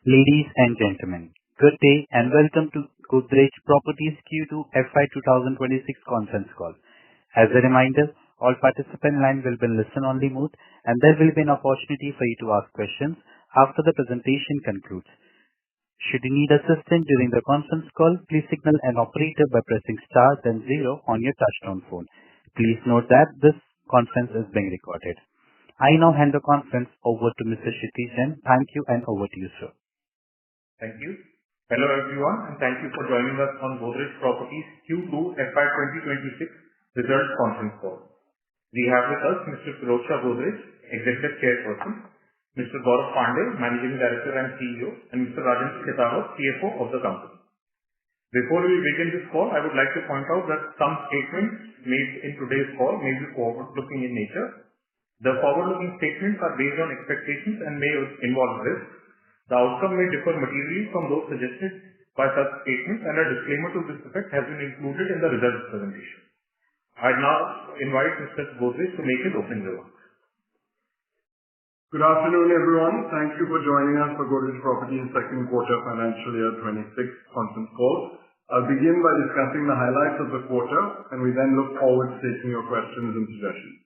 Ladies and gentlemen, good day and welcome to Godrej Properties Q2 FY26 conference call. As a reminder, all participant lines will be in listen-only mode, and there will be an opportunity for you to ask questions after the presentation concludes. Should you need assistance during the conference call, please signal an operator by pressing star then 0 on your touchtone phone. Please note that this conference is being recorded. I now hand the conference over to Mr. Kshitij Jain. Thank you, and over to you, sir. Thank you. Hello everyone, and thank you for joining us on Godrej Properties Q2 FY26 results conference call. We have with us Mr. Pirojsha Godrej, Executive Chairperson, Mr. Gaurav Pandey, Managing Director and CEO, and Mr. Rajendra Khetawat, CFO of the company. Before we begin this call, I would like to point out that some statements made in today's call may be forward-looking in nature. The forward-looking statements are based on expectations and may involve risks. The outcome may differ materially from those suggested by such statements, and a disclaimer to this effect has been included in the results presentation. I now invite Mr. Godrej to make his opening remarks. Good afternoon, everyone. Thank you for joining us for Godrej Properties second quarter financial year 26 conference call. I'll begin by discussing the highlights of the quarter, and we then look forward to taking your questions and suggestions.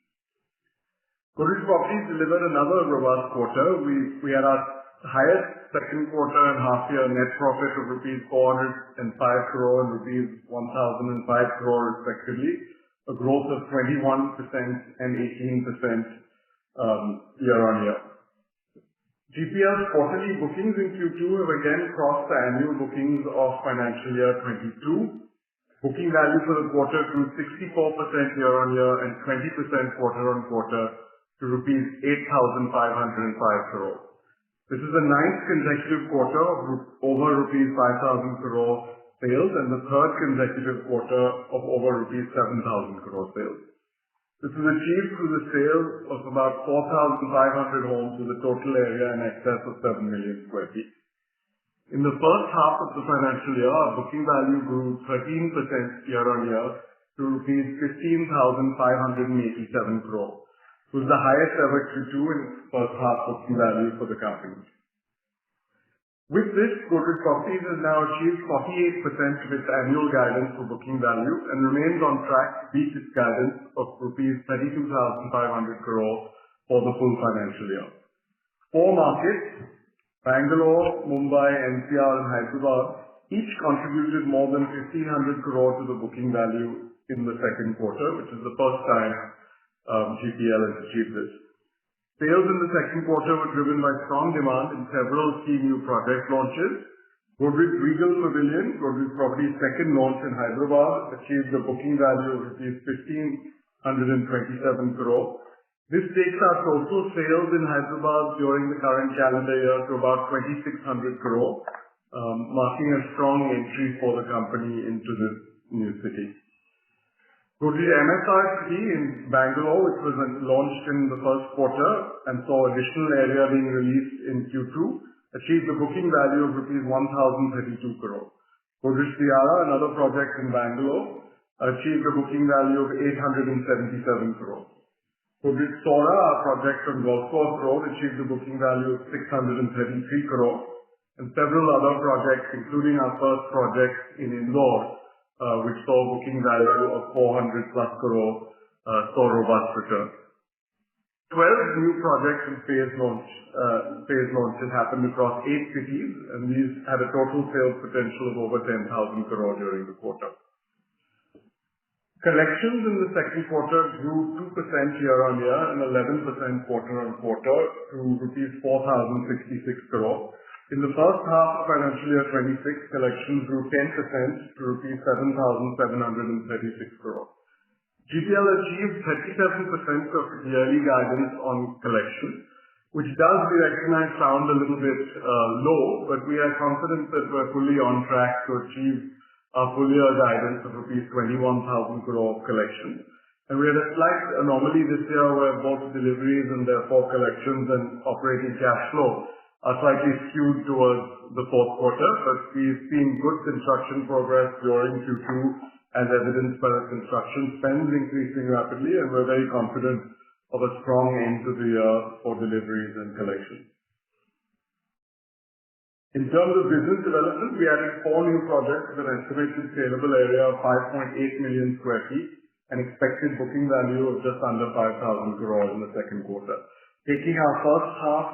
Godrej Properties delivered another robust quarter. We had our highest second quarter and half-year net profit of rupees 405 crore and rupees 1,005 crore respectively, a growth of 21% and 18% year-on-year. GPL's quarterly bookings in Q2 have again crossed the annual bookings of financial year 22. Booking value for the quarter grew 64% year-on-year and 20% quarter-on-quarter to rupees 8,505 crore. This is the ninth consecutive quarter of over rupees 5,000 crore sales and the third consecutive quarter of over rupees 7,000 crore sales. This is achieved through the sale of about 4,500 homes with a total area in excess of 7 million square feet. In the first half of the financial year, our booking value grew 13% year-on-year to rupees 15,587 crore. It was the highest ever Q2 in first half booking value for the company. With this, Godrej Properties has now achieved 48% of its annual guidance for booking value and remains on track to beat its guidance of rupees 32,500 crore for the full financial year. Four markets, Bangalore, Mumbai, NCR and Hyderabad, each contributed more than 1,500 crore to the booking value in the second quarter, which is the first time GPL has achieved this. Sales in the second quarter were driven by strong demand in several key new project launches. Godrej Regal Pavilion, Godrej Properties' second launch in Hyderabad, achieved a booking value of rupees 1,527 crore. This takes our total sales in Hyderabad during the current calendar year to about 2,600 crore, marking a strong entry for the company into this new city. Godrej MSR City in Bangalore, which was launched in the first quarter and saw additional area being released in Q2, achieved a booking value of rupees 1,032 crore. Godrej Tiara, another project in Bangalore, achieved a booking value of 877 crore. Godrej Sora, our project on Golf Course Road, achieved a booking value of 633 crore. And several other projects, including our first project in Indore, which saw a booking value of 400 plus crore, saw robust return. 12 new projects and phase launches happened across 8 cities, and these had a total sales potential of over 10,000 crore during the quarter. Collections in the second quarter grew 2% year-on-year and 11% quarter-on-quarter to rupees 4,066 crore. In the first half of financial year 26, collections grew 10% to rupees 7,736 crore. GPL achieved 37% of its yearly guidance on collections, which does be recognized sound a little bit low, but we are confident that we're fully on track to achieve our full year guidance of rupees 21,000 crore of collections. And we had a slight anomaly this year where both deliveries and therefore collections and operating cash flow are slightly skewed towards the fourth quarter, but we've seen good construction progress during Q2 as evidenced by the construction spends increasing rapidly, and we're very confident of a strong end to the year for deliveries and collections. In terms of business development, we added 4 new projects with an estimated saleable area of 5.8 million square feet and expected booking value of just under 5,000 crores in the second quarter, taking our first half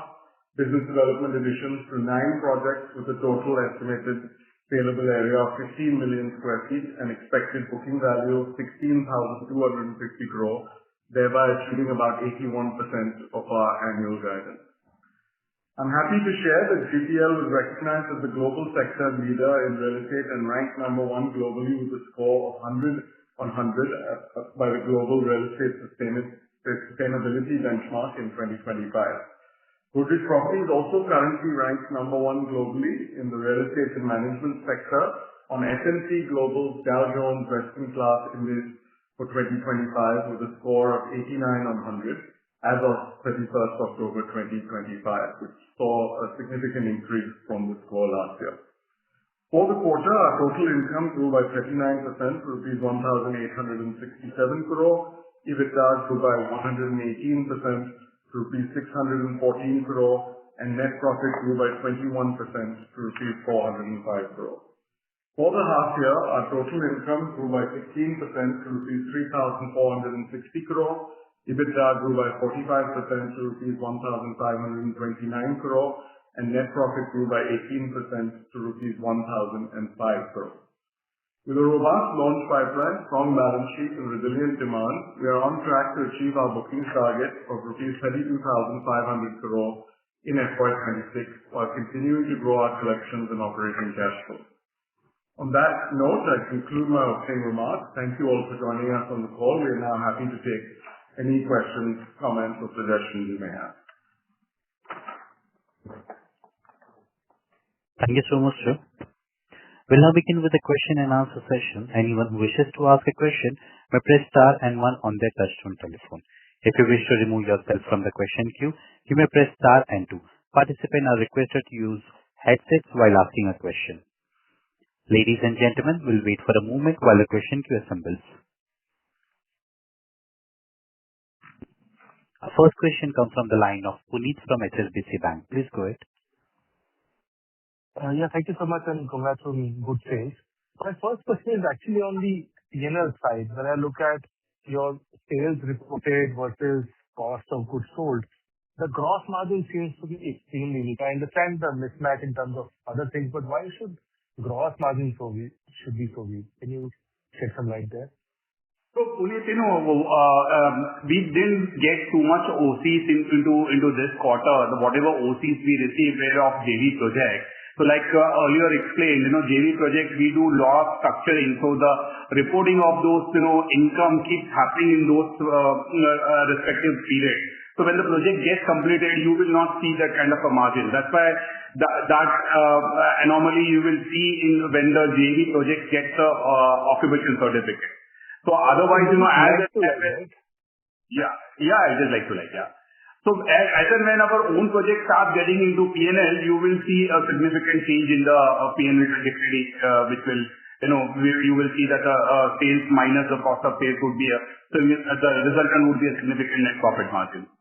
business development additions to 9 projects with a total estimated saleable area of 15 million square feet and expected booking value of 16,250 crores, thereby achieving about 81% of our annual guidance. I'm happy to share that GPL was recognized as the global sector leader in real estate and ranked number 1 globally with a score of 100 on 100 by the Global Real Estate Sustainability Benchmark in 2025. Godrej Properties also currently ranks number 1 globally in the real estate and management sector on S&P Global's Dow Jones Western Class Index for 2025 with a score of 89 on 100 as of 31st October 2025, which saw a significant increase from the score last year. For the quarter, our total income grew by 39% to rupees 1,867 crore, EBITDA grew by 118% to rupees 614 crore, and net profit grew by 21% to rupees 405 crore. For the half year, our total income grew by 16% to rupees 3,460 crore, EBITDA grew by 45% to rupees 1,529 crore, and net profit grew by 18% to rupees 1,005 crore. With a robust launch pipeline, strong balance sheet, and resilient demand, we are on track to achieve our bookings target of rupees 32,500 crore in FY26 while continuing to grow our collections and operating cash flow. On that note, I conclude my opening remarks. Thank you all for joining us on the call. We are now happy to take any questions, comments, or suggestions you may have. Thank you so much, sir. We'll now begin with the question and answer session. Anyone who wishes to ask a question may press star and 1 on their touchtone telephone. If you wish to remove yourself from the question queue, you may press star and 2. Participants are requested to use headsets while asking a question. Ladies and gentlemen, we'll wait for a moment while the question queue assembles. Our first question comes from the line of Puneet from HSBC Bank. Please go ahead. Thank you so much and congrats on good sales. My first question is actually on the P&L side. When I look at your sales reported versus cost of goods sold, the gross margin seems to be extremely weak. I understand the mismatch in terms of other things, but why should gross margin should be so weak? Can you shed some light there? So, Puneet, we didn't get too much OCs into this quarter. Whatever OCs we received were of JV projects. So, like earlier explained, JV projects, we do lot of structuring. So, the reporting of those, income keeps happening in those respective periods. So, when the project gets completed, you will not see that kind of a margin. That's why that anomaly you will see when the JV project gets the occupation certificate. So otherwise, yeah, it is like to like, yeah. So as and when our own project starts getting into P&L, you will see a significant change in the P&L trajectory, which will, you will see that sales minus the cost of sales would be the resultant would be a significant net profit margin.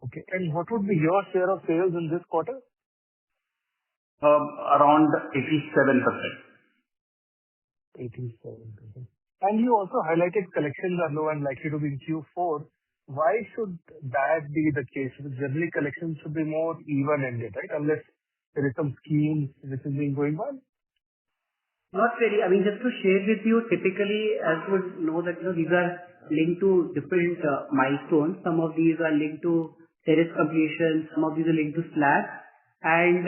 Okay. And what would be your share of sales in this quarter? Around 87%. 87%. And you also highlighted collections are low and likely to be in Q4. Why should that be the case? Because generally collections should be more even-ended, right? Unless there is some scheme which is being going on. Not really. I mean, just to share with you, typically, as you would know that these are linked to different milestones. Some of these are linked to terrace completion. Some of these are linked to slab, and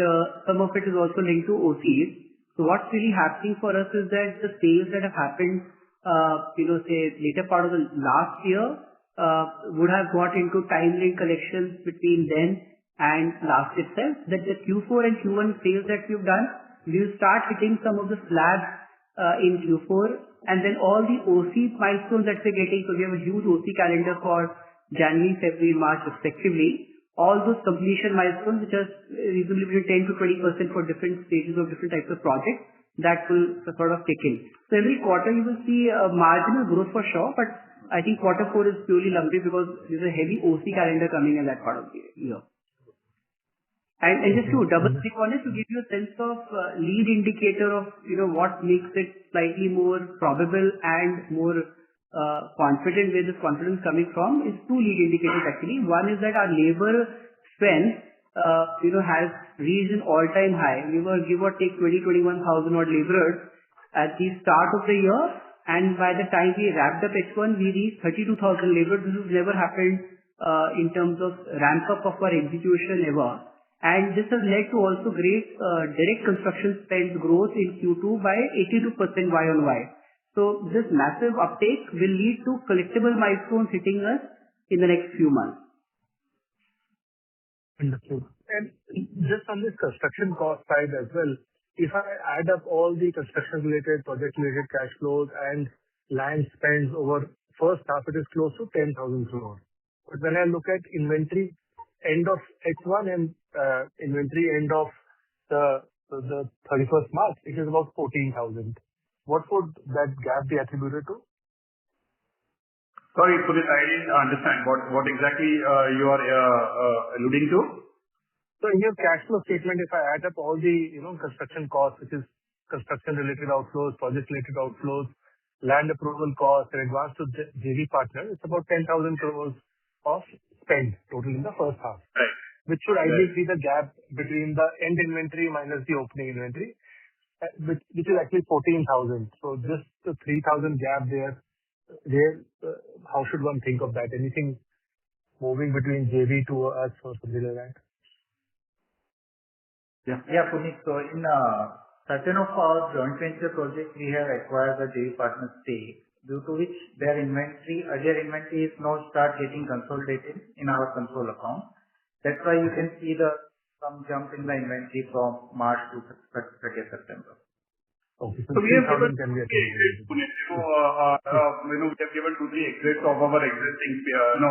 some of it is also linked to OCs. So what's really happening for us is that the sales that have happened, say later part of the last year, would have got into time-linked collections between then and last itself. That the Q4 and Q1 sales that we've done, we will start hitting some of the slabs in Q4, and then all the OC milestones that we're getting. So we have a huge OC calendar for January, February, March respectively. All those completion milestones, which are reasonably between 10 to 20% for different stages of different types of projects, that will sort of kick in. So every quarter you will see a marginal growth for sure, but I think quarter 4 is purely lumpy because there's a heavy OC calendar coming in that part of the year. And just to double click on it, to give you a sense of lead indicator of, what makes it slightly more probable and more confident, where this confidence coming from, is two lead indicators actually. One is that our labor spend, has reached an all-time high. We were give or take 21,000 odd laborers at the start of the year, and by the time we wrapped up H1, we reached 32,000 laborers. This has never happened in terms of ramp up of our execution ever. And this has led to also great direct construction spend growth in Q2 by 82% Y-on-Y. So this massive uptake will lead to collectible milestones hitting us in the next few months. Understood. And just on this construction cost side as well, if I add up all the construction-related, project-related cash flows and land spends over first half, it is close to 10,000 crore. But when I look at inventory end of H1 and inventory end of the 31st March, it is about 14,000. What would that gap be attributed to? Sorry, Puneet, I didn't understand what exactly you are alluding to. So in your cash flow statement, if I add up all the construction costs, which is construction-related outflows, project-related outflows, land approval costs, and advance to JV partner, it's about 10,000 crores of spend total in the first half. Right. Which should ideally be the gap between the end inventory minus the opening inventory, which is actually 14,000. So just the 3,000 gap there, how should one think of that? Anything moving between JV to us or something like that? Yeah, Puneet. So in certain of our joint venture projects, we have acquired the JV partner stake, due to which their earlier inventory is now start getting consolidated in our console account. That's why you can see some jump in the inventory from March to 30th September. Okay. So we have given exits, Puneet. We have given 2-3 exits of our existing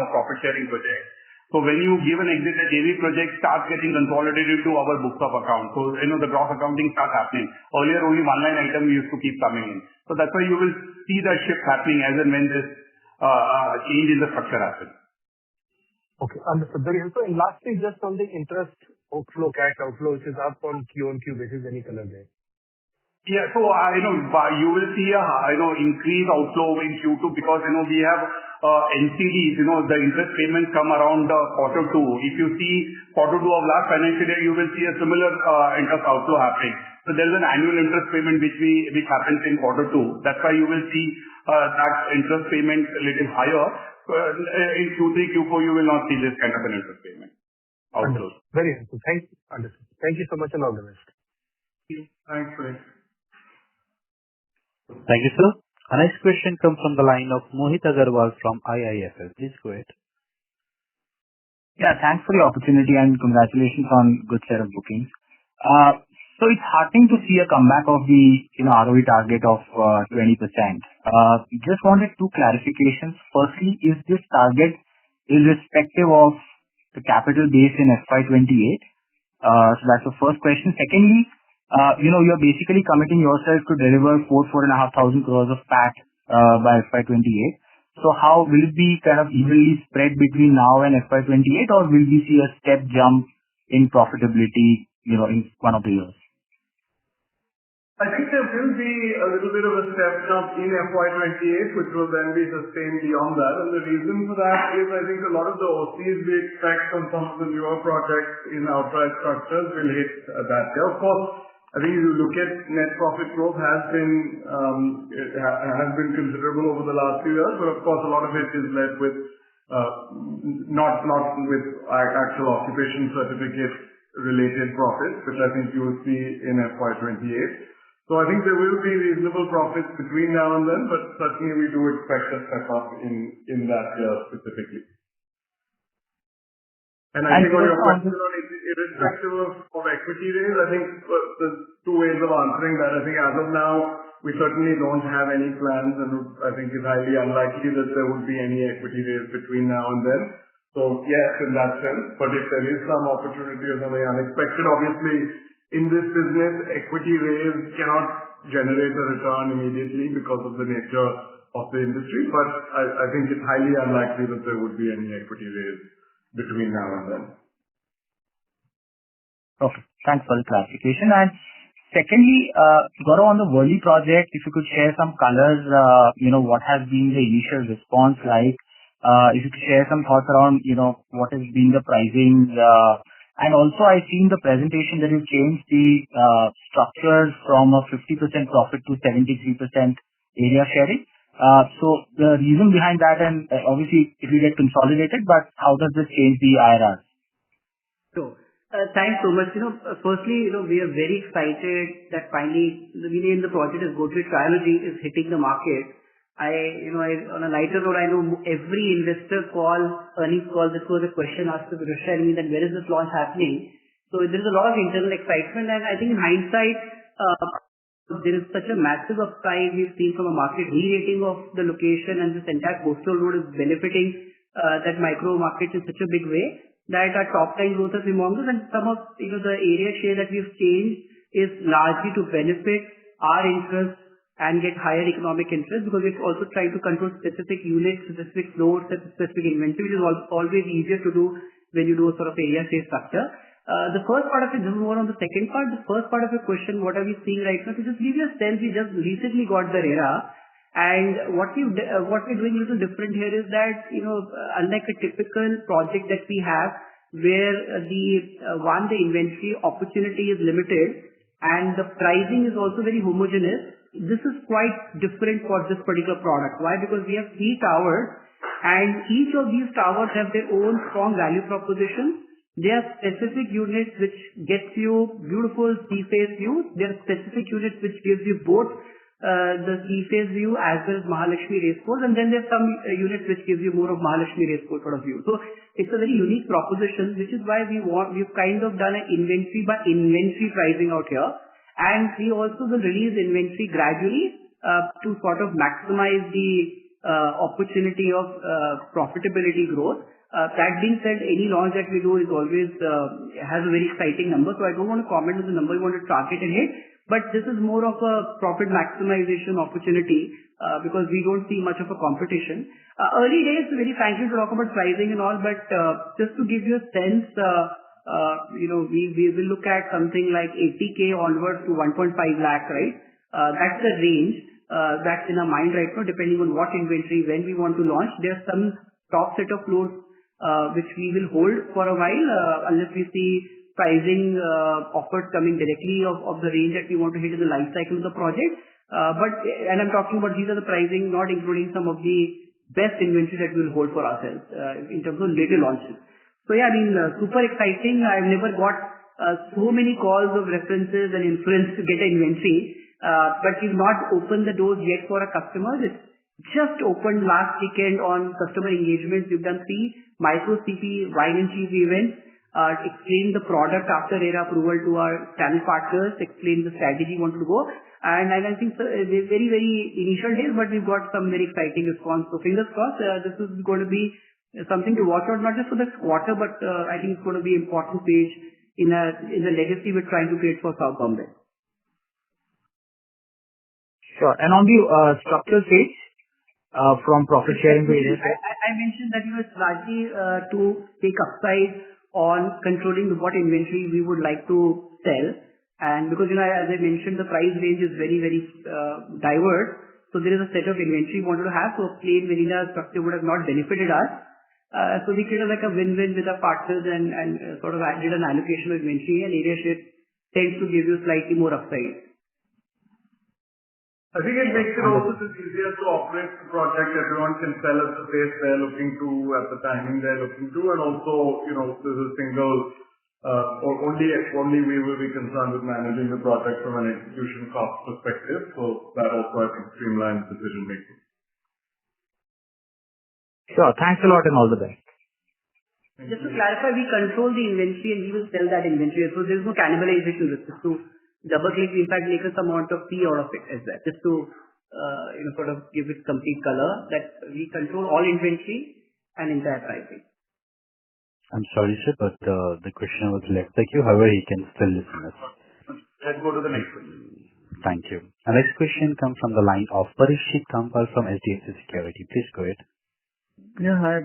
profit sharing projects. So when you give an exit, a JV project starts getting consolidated to our books of account. So the gross accounting starts happening. Earlier only one line item used to keep coming in. So that's why you will see that shift happening as and when this change in the structure happens. Okay, understood. Very helpful. And lastly, just on the interest outflow, cash outflow, which is up on Q-on-Q basis, any color there? Yeah. So, you will see a, increase outflow in Q2 because, we have NCDs, the interest payments come around quarter two. If you see quarter two of last financial year, you will see a similar interest outflow happening. So there is an annual interest payment which happens in quarter two. That's why you will see that interest payment a little higher. In Q3, Q4, you will not see this kind of an interest payment outflow. Very helpful. Understood. Thank you so much and all the best. Thanks, Puneet. Thank you, sir. Our next question comes from the line of Mohit Agarwal from IIFL. Please go ahead. Yeah, thanks for the opportunity and congratulations on good set of bookings. So it's heartening to see a comeback of the ROE target of 20%. Just wanted two clarifications. Firstly, is this target irrespective of the capital base in FY28? So that's the first question. Secondly, you're basically committing yourself to deliver 4,500 crores of PAT by FY28. So how will it be kind of evenly spread between now and FY28, or will we see a step jump in profitability, in one of the years? I think there will be a little bit of a step jump in FY28, which will then be sustained beyond that. And the reason for that is I think a lot of the OCs we expect from some of the newer projects in outright structures will hit that year. Of course, I think if you look at net profit growth has been considerable over the last few years, but of course a lot of it is led with not with actual occupation certificate related profits, which I think you will see in FY28. So I think there will be reasonable profits between now and then, but certainly we do expect a step up in that year specifically. And I think on your question on irrespective of equity raise, I think there's two ways of answering that. I think as of now, we certainly don't have any plans, and I think it's highly unlikely that there would be any equity raise between now and then. So yes, in that sense, but if there is some opportunity or something unexpected, obviously in this business, equity raise cannot generate a return immediately because of the nature of the industry, but I think it's highly unlikely that there would be any equity raise between now and then. Okay. Thanks for the clarification. And secondly, Gaurav, on the Worli project, if you could share some colors, what has been the initial response like? If you could share some thoughts around, what has been the pricing. And also, I've seen the presentation that you've changed the structures from a 50% profit to 73% area sharing. So the reason behind that, and obviously it will get consolidated, but how does this change the IRR? So, thanks so much. Firstly, we are very excited that finally the name in the project is Godrej Trilogy is hitting the market. On a lighter note, I know every investor earnings call, this was a question asked to Pirojsha and me that where is this launch happening? So there is a lot of internal excitement, and I think in hindsight, there is such a massive upside we've seen from a market re-rating of the location, and this entire coastal road is benefiting that micro market in such a big way that our top line growth is humongous, and some of the area share that we've changed is largely to benefit our interest and get higher economic interest, because we're also trying to control specific units, specific floors, specific inventory, which is always easier to do when you do a sort of area share structure. The first part of it, this is more on the second part. The first part of your question, what are we seeing right now? To just give you a sense, we just recently got the RERA, and what we're doing a little different here is that, unlike a typical project that we have, where the inventory opportunity is limited and the pricing is also very homogeneous, this is quite different for this particular product. Why? Because we have 3 towers, and each of these towers have their own strong value proposition. There are specific units which gets you beautiful sea face views. There are specific units which gives you both the sea face view as well as Mahalakshmi Racecourse, and then there's some units which gives you more of Mahalakshmi Racecourse sort of view. So it's a very unique proposition, which is why we've kind of done an inventory by inventory pricing out here. And we also will release inventory gradually to sort of maximize the opportunity of profitability growth. That being said, any launch that we do is always has a very exciting number. So I don't want to comment on the number we want to target and hit, but this is more of a profit maximization opportunity because we don't see much of a competition. Early days, very frankly, to talk about pricing and all, but just to give you a sense, we will look at something like 80K onwards to 1.5 lakh, right? That's the range that's in our mind right now, depending on what inventory, when we want to launch. There's some top set of floors which we will hold for a while unless we see pricing offers coming directly of the range that we want to hit in the life cycle of the project. And I'm talking about these are the pricing, not including some of the best inventory that we'll hold for ourselves in terms of later launches. So yeah, super exciting. I've never got so many calls of references and influence to get an inventory, but we've not opened the doors yet for our customers. It's just opened last weekend on customer engagements. We've done 3 micro CP wine and cheese events, explained the product after RERA approval to our channel partners, explained the strategy we wanted to go. And I think very, very initial days, but we've got some very exciting response. So fingers crossed, this is going to be something to watch out, not just for this quarter, but I think it's going to be an important page in the legacy we're trying to create for South Bombay. Sure. And on the structural page, from profit sharing to area share? I mentioned that it's largely to take upside on controlling what inventory we would like to sell. And because, as I mentioned, the price range is very, very diverse. So there is a set of inventory we wanted to have. So plain vanilla structure would have not benefited us. So we created like a win-win with our partners and sort of did an allocation of inventory, and area share tends to give you slightly more upside. I think it makes it also just easier to operate the project. Everyone can sell at the pace they're looking to, at the timing they're looking to, and also, there's a single, or only we will be concerned with managing the project from an execution cost perspective. So that also, I think, streamlines decision making. Sure. Thanks a lot and all the best. Just to clarify, we control the inventory and we will sell that inventory. So there's no cannibalization risk. Just to double click, in fact, make some amount of fee out of it as well. Just to sort of give it complete color that we control all inventory and entire pricing. I'm sorry, sir, but the questioner was left the queue. However, he can still listen us. Let's go to the next one. Thank you. Our next question comes from the line of Parikshit Kandpal from HDFC Security. Please go ahead. Yeah, hi,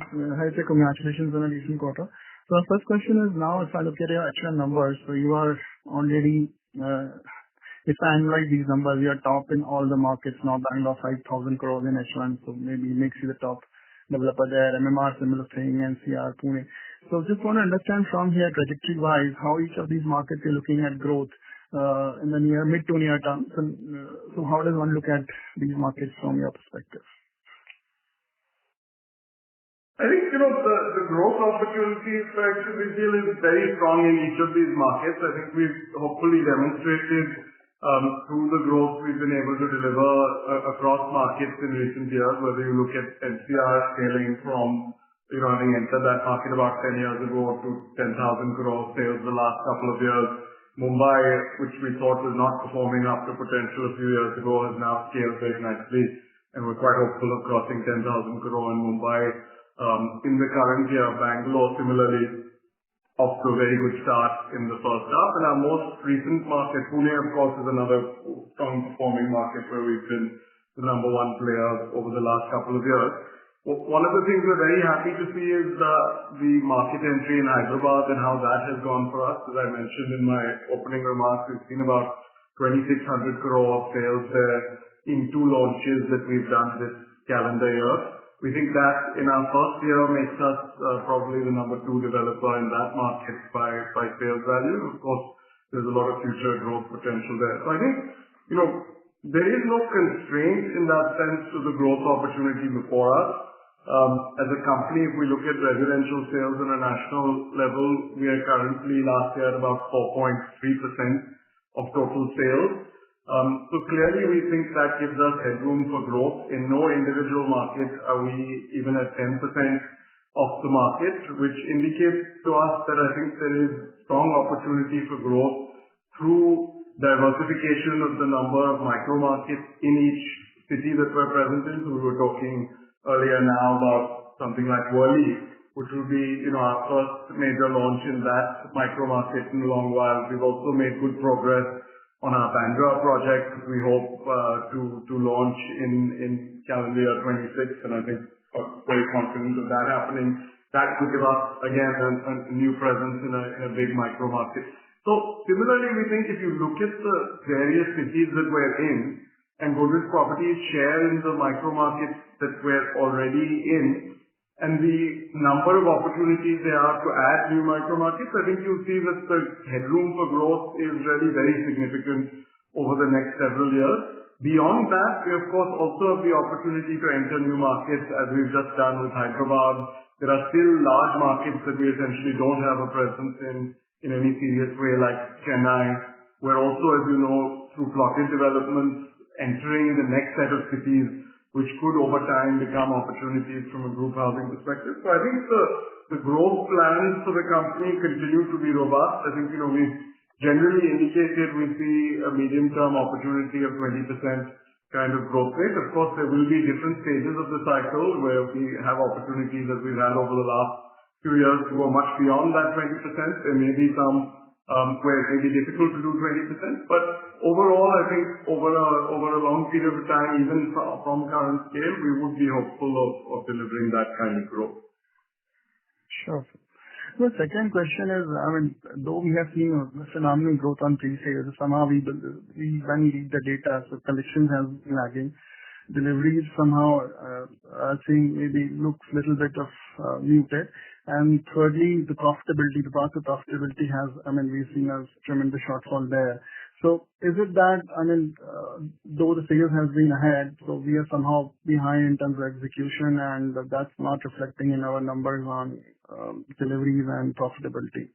sir. Congratulations on a recent quarter. So our first question is now, if I look at your H1 numbers, so you are already, if I analyze these numbers, you are top in all the markets now, Bangalore 5,000 crores in H1, so maybe makes you the top developer there, MMR, similar thing, NCR, Pune. So just want to understand from here, trajectory-wise, how each of these markets you're looking at growth in the mid to near term. So how does one look at these markets from your perspective? I think, the growth opportunities for actually we feel is very strong in each of these markets. I think we've hopefully demonstrated through the growth we've been able to deliver across markets in recent years, whether you look at NCR scaling from, having entered that market about 10 years ago to 10,000 crore sales the last couple of years. Mumbai, which we thought was not performing up to potential a few years ago, has now scaled very nicely, and we're quite hopeful of crossing 10,000 crore in Mumbai. In the current year, Bangalore similarly off to a very good start in the first half. And our most recent market, Pune, of course, is another strong performing market where we've been the number one player over the last couple of years. One of the things we're very happy to see is the market entry in Hyderabad and how that has gone for us. As I mentioned in my opening remarks, we've seen about 2,600 crore of sales there in 2 launches that we've done this calendar year. We think that in our first year makes us probably the number 2 developer in that market by sales value. Of course, there's a lot of future growth potential there. So I think, there is no constraint in that sense to the growth opportunity before us. As a company, if we look at residential sales on a national level, we are currently last year at about 4.3% of total sales. So clearly we think that gives us headroom for growth. In no individual market are we even at 10% of the market, which indicates to us that I think there is strong opportunity for growth through diversification of the number of micro markets in each city that we're present in. So we were talking earlier now about something like Worli, which will be, our first major launch in that micro market in a long while. We've also made good progress on our Bandra project, which we hope to launch in calendar year 26, and I think very confident of that happening. That could give us again a new presence in a big micro market. So similarly, we think if you look at the various cities that we're in, and Godrej Properties share in the micro markets that we're already in, and the number of opportunities there are to add new micro markets, I think you'll see that the headroom for growth is really very significant over the next several years. Beyond that, we of course also have the opportunity to enter new markets, as we've just done with Hyderabad. There are still large markets that we essentially don't have a presence in any serious way, like Chennai. We're also, as you know, through plotted developments, entering the next set of cities, which could over time become opportunities from a group housing perspective. So I think the growth plans for the company continue to be robust. I think, we've generally indicated we see a medium-term opportunity of 20% kind of growth rate. Of course, there will be different stages of the cycle where we have opportunities as we've had over the last few years to go much beyond that 20%. There may be some where it may be difficult to do 20%, but overall, I think over a long period of time, even from current scale, we would be hopeful of delivering that kind of growth. Sure. The second question is, though we have seen a phenomenal growth on pre-sales, somehow when we read the data, so collections have been lagging. Deliveries somehow are seeing maybe looks a little bit of muted. And thirdly, the path to profitability has, we've seen a tremendous shortfall there. So is it that, though the sales has been ahead, so we are somehow behind in terms of execution, and that's not reflecting in our numbers on deliveries and profitability?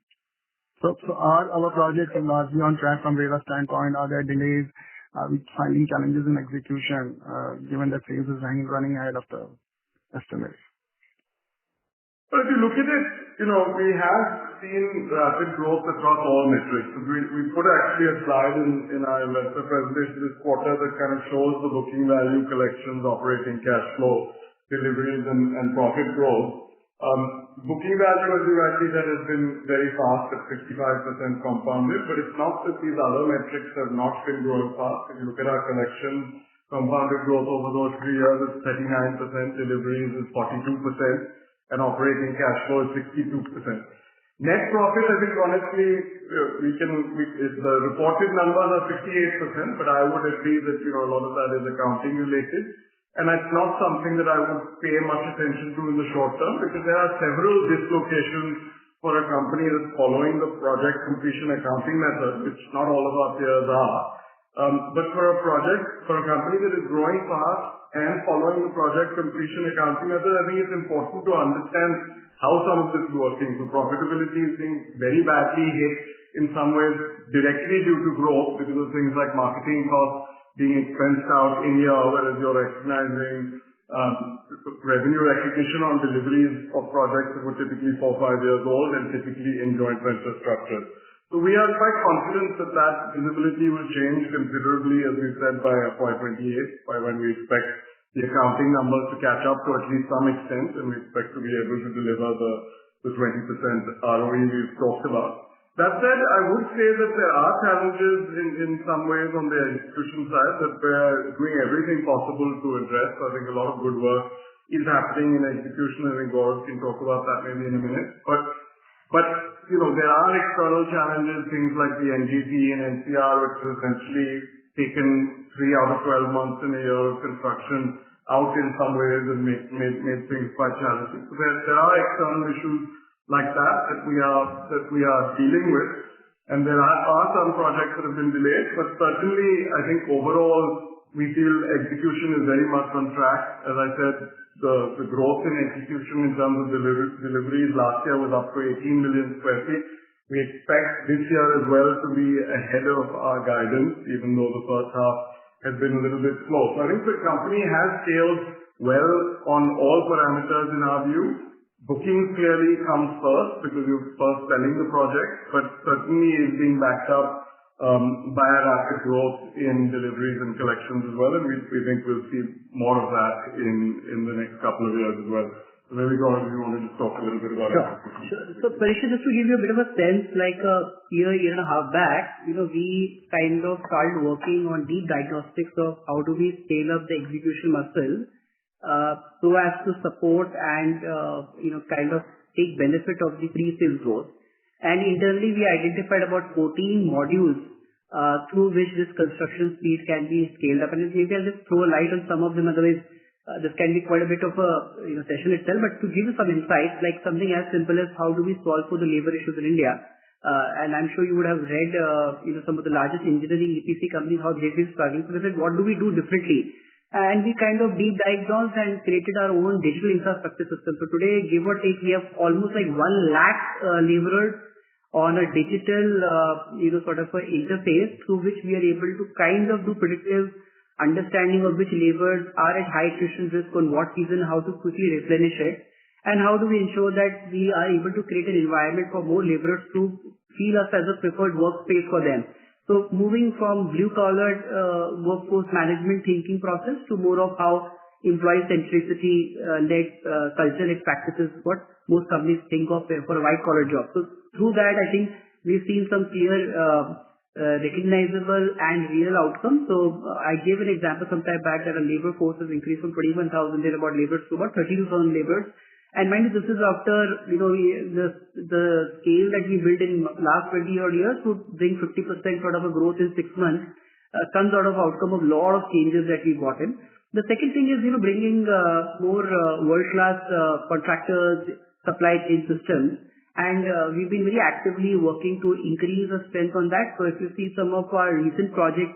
So are our projects largely on track from RERA standpoint? Are there delays? Are we finding challenges in execution, given that sales is running ahead of the estimates? But if you look at it, we have seen rapid growth across all metrics. So we put actually a slide in our investor presentation this quarter that kind of shows the booking value, collections, operating cash flow, deliveries, and profit growth. Booking value, as you rightly said, has been very fast at 65% compounded, but it's not that these other metrics have not been growing fast. If you look at our collections, compounded growth over those 3 years is 39%, deliveries is 42%, and operating cash flow is 62%. Net profit, I think honestly, the reported numbers are 58%, but I would agree that, a lot of that is accounting related. And it's not something that I would pay much attention to in the short term, because there are several dislocations for a company that's following the project completion accounting method, which not all of our peers are. But for a company that is growing fast and following the project completion accounting method, I think it's important to understand how some of this is working. So profitability is being very badly hit in some ways directly due to growth because of things like marketing costs being expensed out in year, whereas you're recognizing revenue recognition on deliveries of projects that were typically 4 or 5 years old and typically in joint venture structures. So we are quite confident that visibility will change considerably, as we said, by FY28, by when we expect the accounting numbers to catch up to at least some extent, and we expect to be able to deliver the 20% ROE we've talked about. That said, I would say that there are challenges in some ways on the execution side that we're doing everything possible to address. I think a lot of good work is happening in execution. I think Gaurav can talk about that maybe in a minute. But there are external challenges, things like the NGT and NCR, which has essentially taken 3 out of 12 months in a year of construction out in some ways and made things quite challenging. So there are external issues like that we are dealing with, and there are some projects that have been delayed, but certainly I think overall we feel execution is very much on track. As I said, the growth in execution in terms of deliveries last year was up to 18 million square feet. We expect this year as well to be ahead of our guidance, even though the first half has been a little bit slow. So I think the company has scaled well on all parameters in our view. Booking clearly comes first because you're first selling the project, but certainly is being backed up by a rapid growth in deliveries and collections as well, and we think we'll see more of that in the next couple of years as well. So maybe, Gaurav, if you want to just talk a little bit about that. Sure. So, Parikshit, just to give you a bit of a sense, like a year and a half back, we kind of started working on deep diagnostics of how do we scale up the execution muscle so as to support and, kind of take benefit of the pre-sales growth. And internally, we identified about 14 modules through which this construction speed can be scaled up. And maybe I'll just throw a light on some of them, otherwise this can be quite a bit of a session itself. But to give you some insights, like something as simple as how do we solve for the labor issues in India. And I'm sure you would have read some of the largest engineering EPC companies, how they've been struggling. So we said, what do we do differently? And we kind of deep diagnosed and created our own digital infrastructure system. So today, give or take, we have almost like 1 lakh laborers on a digital, sort of an interface through which we are able to kind of do predictive understanding of which laborers are at high attrition risk on what season, how to quickly replenish it, and how do we ensure that we are able to create an environment for more laborers to feel us as a preferred workspace for them. So moving from blue-collar workforce management thinking process to more of how employee centricity led culture-led practices, what most companies think of for a white-collar job. So through that, I think we've seen some clear recognizable and real outcomes. So I gave an example some time back that our labor force has increased from 21,000 thereabout laborers to about 32,000 laborers. And mind you, this is after, the scale that we built in last 20 odd years to bring 50% sort of a growth in 6 months comes out of outcome of lot of changes that we brought in. The second thing is, bringing more world-class contractors, supply chain systems. And we've been very actively working to increase the strength on that. So if you see some of our recent project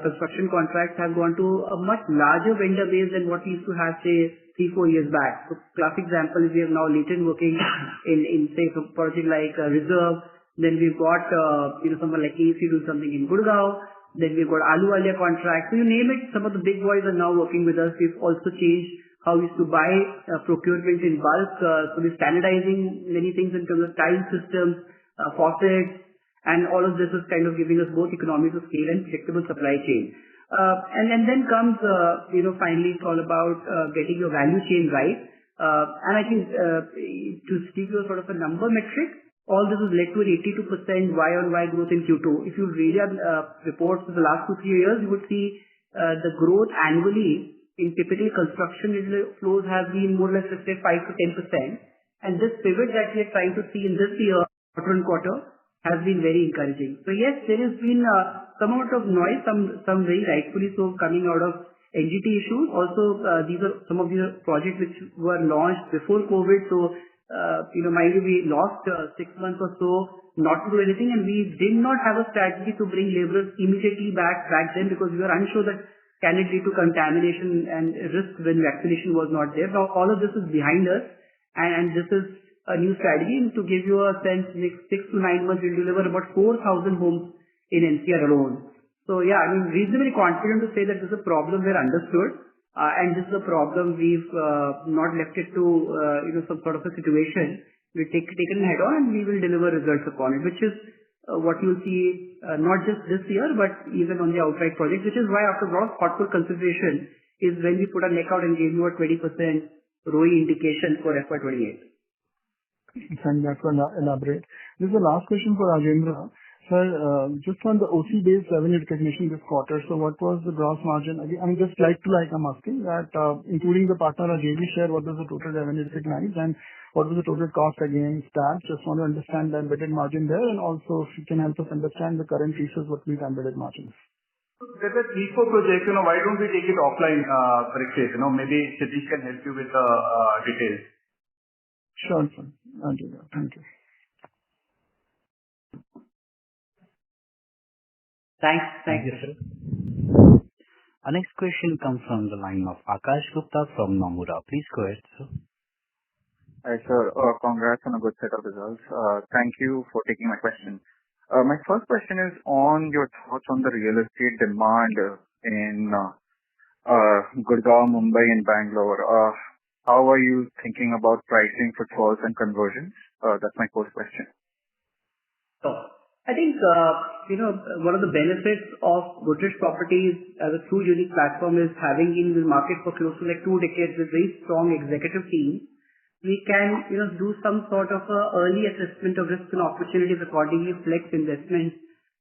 construction contracts have gone to a much larger vendor base than what we used to have, say, 3-4 years back. So classic example is we have now latent working in say, a project like Reserve. Then we've got, someone like AEC doing something in Gurgaon. Then we've got Ahluwalia contracts. So you name it, some of the big boys are now working with us. We've also changed how we used to buy procurement in bulk. So we're standardizing many things in terms of tile systems, faucets, and all of this is kind of giving us both economies of scale and predictable supply chain. And then comes, finally it's all about getting your value chain right. And I think to give you a sort of a number metric, all this has led to an 82% Y-on-Y growth in Q2. If you read our reports for the last 2-3 years, you would see the growth annually in typical construction flows has been more or less, let's say, 5 to 10%. And this pivot that we are trying to see in this year quarter-on-quarter has been very encouraging. So yes, there has been some amount of noise, some very rightfully so coming out of NGT issues. Also, some of these are projects which were launched before COVID. So, mind you, we lost 6 months or so not to do anything, and we did not have a strategy to bring laborers immediately back then because we were unsure that can it lead to contamination and risk when vaccination was not there. Now all of this is behind us, and this is a new strategy. And to give you a sense, next 6 to 9 months we'll deliver about 4,000 homes in NCR alone. So yeah, I mean, reasonably confident to say that this is a problem we're understood, and this is a problem we've not left it to some sort of a situation. We've taken it head on, and we will deliver results upon it, which is what you'll see not just this year, but even on the outright project, which is why after a lot of thoughtful consideration is when we put our neck out and gave you a 20% ROE indication for FY28. Thank you for elaborate. This is the last question for Rajendra. Sir, just on the OC-based revenue recognition this quarter, so what was the gross margin? Again, I mean, just like I'm asking that, including the partner or JV share, what was the total revenue recognized and what was the total cost against that? Just want to understand the embedded margin there, and also if you can help us understand the current pieces, what means embedded margins. There's a 3-4 project, why don't we take it offline, Parikshit? Maybe Satish can help you with the details. Sure, sir. I'll do that. Thank you. Thank you, sir. Our next question comes from the line of Akash Gupta from Nomura. Please go ahead, sir. Hi, sir. Congrats on a good set of results. Thank you for taking my question. My first question is on your thoughts on the real estate demand in Gurgaon, Mumbai, and Bangalore. How are you thinking about pricing, footfalls, and conversions? That's my first question. I think, one of the benefits of Godrej Properties as a true unique platform is having been in the market for close to 2 decades with very strong executive team. We can, do some sort of a early assessment of risks and opportunities, accordingly flex investments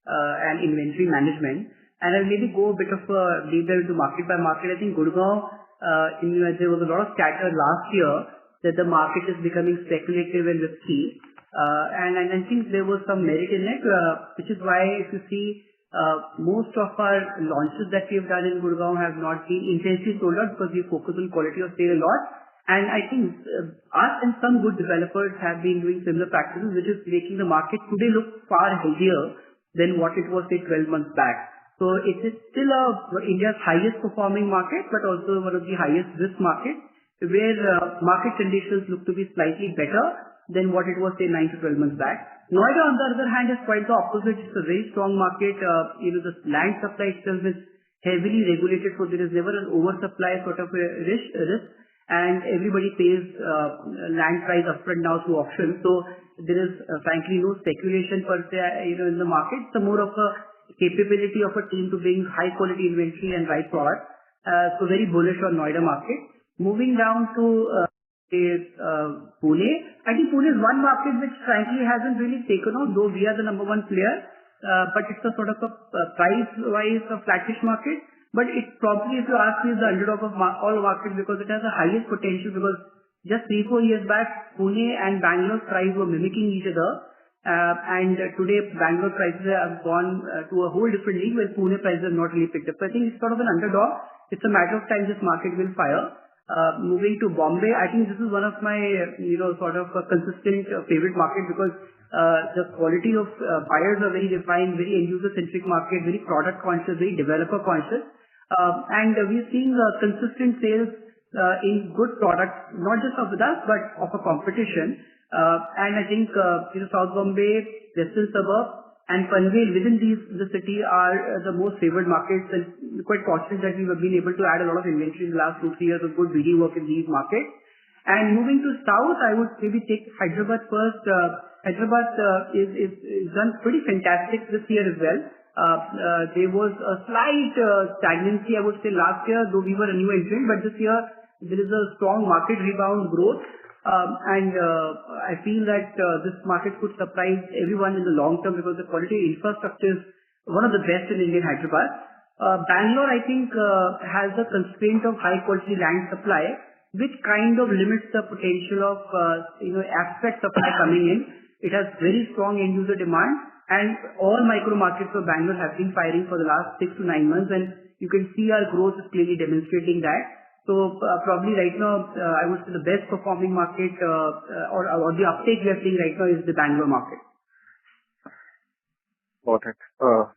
and inventory management. And I'll maybe go a bit of a deep dive into market by market. I think Gurgaon, there was a lot of chatter last year that the market is becoming speculative and risky. And I think there was some merit in it, which is why if you see, most of our launches that we have done in Gurgaon have not been intensely sold out because we focus on quality of sale a lot. And I think us and some good developers have been doing similar practices, which is making the market today look far healthier than what it was, say, 12 months back. So it is still India's highest performing market, but also one of the highest risk markets, where market conditions look to be slightly better than what it was, say, 9 to 12 months back. Noida, on the other hand, is quite the opposite. It's a very strong market. The land supply itself is heavily regulated, so there is never an oversupply sort of a risk, and everybody pays land price upfront now through auction. So there is frankly no speculation per se, in the market. It's more of a capability of a team to bring high quality inventory and right product. So very bullish on Noida market. Moving down to Pune. I think Pune is one market which frankly hasn't really taken off, though we are the number 1 player. But it's a sort of a price-wise a flattish market. But it probably, if you ask me, is the underdog of all markets because it has the highest potential. Because just 3-4 years back, Pune and Bangalore price were mimicking each other. And today Bangalore prices have gone to a whole different league where Pune prices have not really picked up. So I think it's sort of an underdog. It's a matter of time this market will fire. Moving to Bombay, I think this is one of my, sort of a consistent favorite market because the quality of buyers are very defined, very end-user centric market, very product conscious, very developer conscious. And we're seeing consistent sales in good products, not just of us, but of a competition. And I think, South Bombay, Western Suburb, and Panvel within the city are the most favored markets, and we're quite fortunate that we have been able to add a lot of inventory in the last 2-3 years of good BD work in these markets. And moving to South, I would maybe take Hyderabad first. Hyderabad is done pretty fantastic this year as well. There was a slight stagnancy, I would say, last year, though we were a new entrant, but this year there is a strong market rebound growth. And I feel that this market could surprise everyone in the long term because the quality infrastructure is one of the best in Indian Hyderabad. Bangalore, I think, has the constraint of high quality land supply, which kind of limits the potential of, abstract supply coming in. it has very strong end user demand, and all micro markets of Bangalore have been firing for the last 6 to 9 months, and you can see our growth is clearly demonstrating that. So probably right now, I would say the best performing market or the uptake we are seeing right now is the Bangalore market. Got it.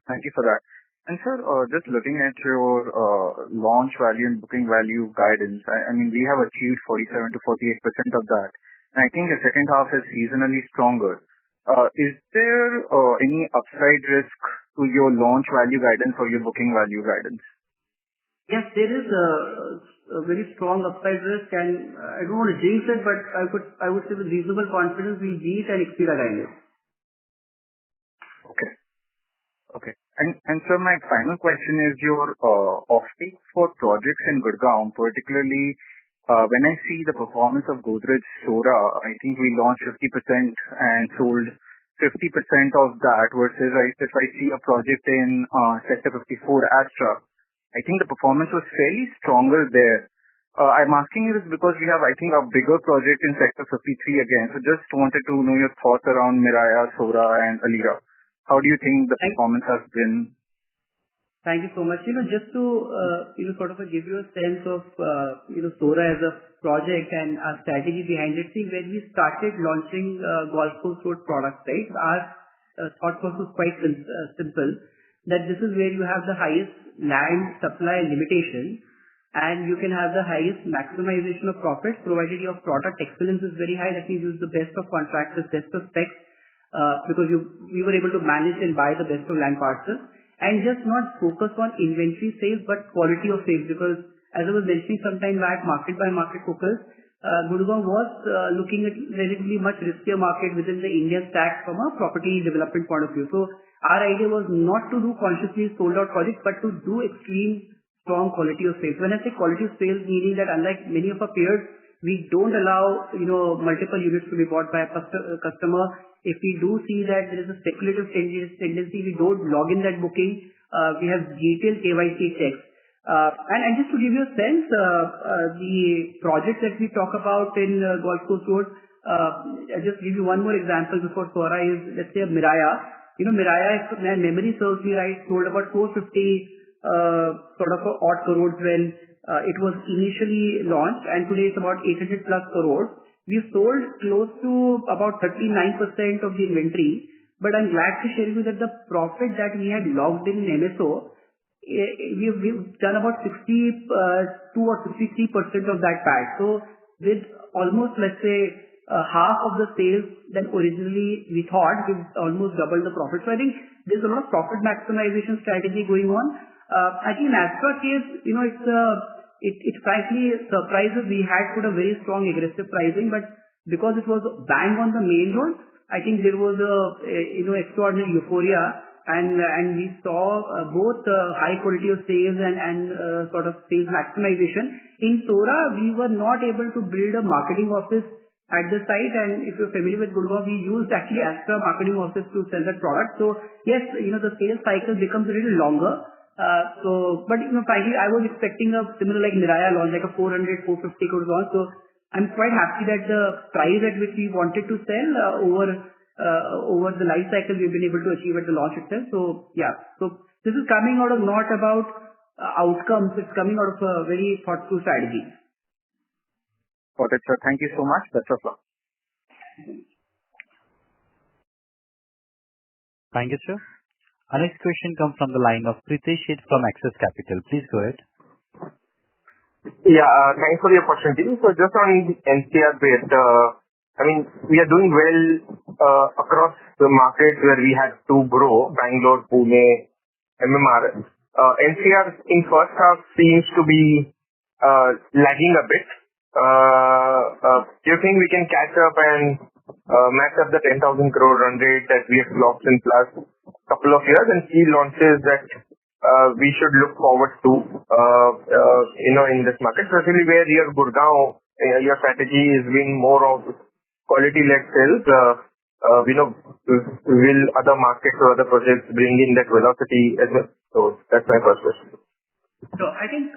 Thank you for that. And sir, just looking at your launch value and booking value guidance, I mean, we have achieved 47 to 48% of that. And I think the second half is seasonally stronger. Is there any upside risk to your launch value guidance or your booking value guidance? Yes, there is a very strong upside risk, and I don't want to jinx it, but I would say with reasonable confidence we beat and exceed our guidance. Okay. Okay. And sir, my final question is your offtake for projects in Gurgaon, particularly when I see the performance of Godrej Sora. I think we launched 50% and sold 50% of that, versus if I see a project in Sector 54 Astra, I think the performance was fairly stronger there. I'm asking you this because we have, I think, a bigger project in Sector 53 again. So just wanted to know your thoughts around Miraya, Sora and Alira. How do you think the performance has been? Thank you so much. Just to sort of give you a sense of Sora as a project and our strategy behind it. See, when we started launching golf course road products, right, our thought process was quite simple. That this is where you have the highest land supply limitation, and you can have the highest maximization of profits provided your product excellence is very high. That means use the best of contractors, best of specs, because we were able to manage and buy the best of land parcels, and just not focus on inventory sales but quality of sales, because as I was mentioning sometime back, market by market focus, Gurgaon was looking at relatively much riskier market within the Indian stack from a property development point of view. So our idea was not to do consciously sold out projects, but to do extreme strong quality of sales. When I say quality of sales, meaning that unlike many of our peers, we don't allow multiple units to be bought by a customer. If we do see that there is a speculative tendency, we don't log in that booking. We have detailed KYC checks. And just to give you a sense, the projects that we talk about in Golf Course Road, I'll just give you one more example before Sora is, let's say, Miraya. Miraya, if my memory serves me right, sold about 450 sort of odd crores when it was initially launched, and today it's about 800 plus crores. We've sold close to about 39% of the inventory, but I'm glad to share with you that the profit that we had logged in MSO, we've done about 62 or 63% of that PAT. So with almost, let's say, half of the sales than originally we thought, we've almost doubled the profit. So I think there's a lot of profit maximization strategy going on. I think in Astra case, it frankly surprises. We had put a very strong aggressive pricing, but because it was bang on the main road, I think there was extraordinary euphoria, and we saw both high quality of sales and sort of sales maximization. In Sora, we were not able to build a marketing office at the site, and if you're familiar with Gurgaon, we used actually Astra marketing office to sell that product. So yes, the sales cycle becomes a little longer. But finally, I was expecting a similar like Miraya launch, like a 400, 450 crore launch. So I'm quite happy that the price at which we wanted to sell over the life cycle we've been able to achieve at the launch itself. So yeah, so this is coming out of not about outcomes, it's coming out of a very thought through strategy. Got it, sir. Thank you so much. Best of luck. Thank you, sir. Our next question comes from the line of Pritesh Sheth from Axis Capital. Please go ahead. Yeah, thanks for the opportunity. So just on NCR bit, we are doing well across the markets where we had to grow, Bangalore, Pune, MMR. NCR in first half seems to be lagging a bit. Do you think we can catch up and match up the 10,000 crore run rate that we have clocked in last couple of years, and key launches that we should look forward to, in this market, especially where your Gurgaon, your strategy is being more of quality-led sales. Will other markets or other projects bring in that velocity as well? So that's my first question. So I think,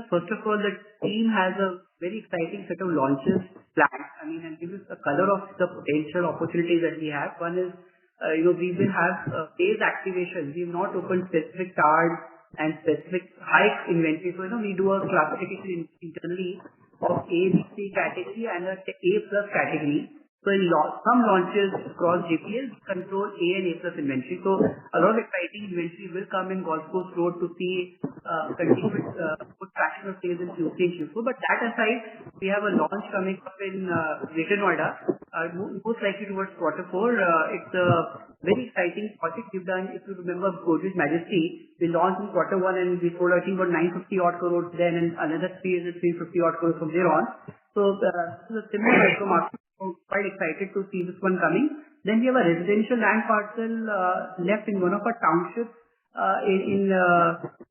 first of all, the team has a very exciting set of launches planned. I mean, and give you a color of the potential opportunities that we have. One is, we will have phase activation. We have not opened specific cards and specific high inventory. So, we do a classification internally of A, B, C category and a A plus category. So in some launches across JPL, we control A and A plus inventory. So a lot of exciting inventory will come in Golf Course Road to see continuous good traction of sales in Q3 and Q4. But that aside, we have a launch coming up in Greater Noida, most likely towards quarter 4. It's a very exciting project we've done. If you remember Godrej Majesty, we launched in quarter 1 and we sold I think about 950 odd crores then and another 350 odd crores from there on. So this is a similar micro market. So quite excited to see this one coming. Then we have a residential land parcel left in one of our townships in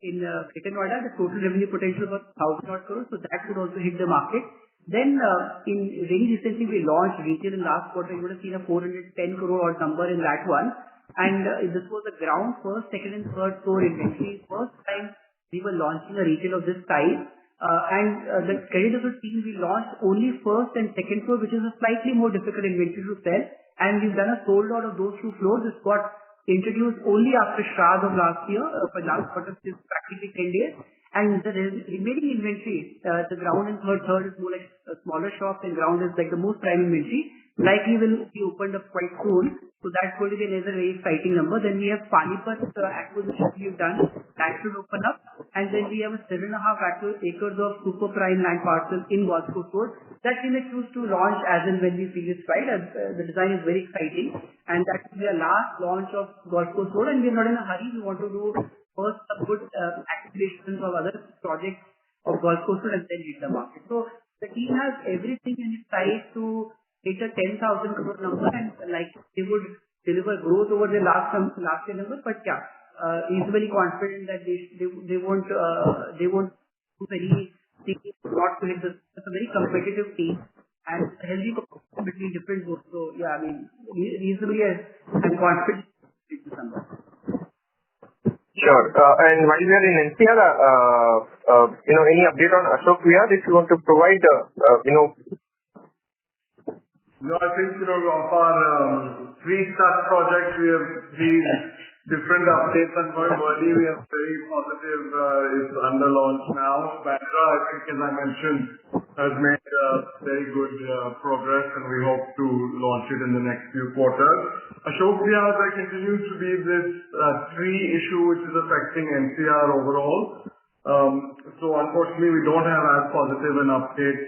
Greater Noida. The total revenue potential was 1,000 odd crores, so that could also hit the market. Then in very recently we launched retail in last quarter. You would have seen a 410 crore odd number in that one. And this was the ground first, second and third floor inventory. First time we were launching a retail of this size. The credit of the team, we launched only first and second floor, which is a slightly more difficult inventory to sell. And we've done a sold out of those 2 floors. This got introduced only after Shraddh of last year, for last quarter, which is practically 10 days. And the remaining inventory, the ground and third is more like a smaller shop, and ground is like the most prime inventory. Likely will be opened up quite soon. So that's going to be another very exciting number. Then we have Panipat acquisition we've done. That should open up. And then we have a 7.5 acres of super prime land parcel in Golf Course Road that we may choose to launch as and when we feel it's right. The design is very exciting. And that will be our last launch of Golf Course Road. And we're not in a hurry. We want to do first some good activations of other projects of Golf Course Road and then hit the market. So the team has everything in its size to hit a 10,000 crore number, and like they would deliver growth over the last year number. But yeah, reasonably confident that they won't do any things not to hit this. It's a very competitive team and healthy competition between different groups. So yeah, I mean reasonably I'm confident to hit this number. Sure. And while we are in NCR, any update on Ashok Vihar if you want to provide, No, I think, of our three-start projects, we have these different updates ongoing. Early, we have very positive, it's under launch now. Bandra, I think, as I mentioned, has made very good progress, and we hope to launch it in the next few quarters. Ashok Vihar, there continues to be this tree issue which is affecting NCR overall. So unfortunately, we don't have as positive an update